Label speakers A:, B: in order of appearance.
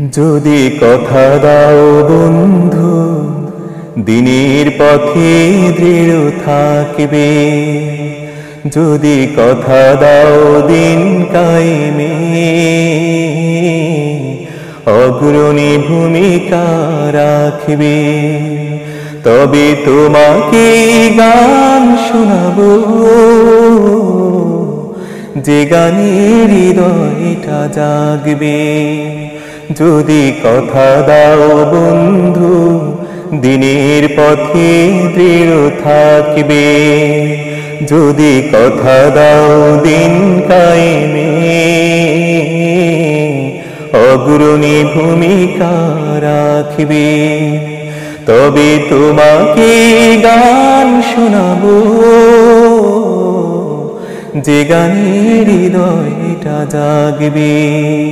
A: যদি কথা দাও বন্ধু, দিনের পথে দৃঢ় থাকবে। যদি কথা দাও দিন কায়েমে, অগ্রণী ভূমিকা রাখবে। তবে তোমাকে গান শোনাবো, যে গানের হৃদয়টা জাগবে। যদি কথা দাও বন্ধু, দিনের পথে দৃঢ় থাকবে। যদি কথা দাও দিন কায়েমে, অগ্রণী ভূমিকা রাখবে। তবে তোমাকে গান শোনাবো, যে গানের হৃদয়টা জাগবে।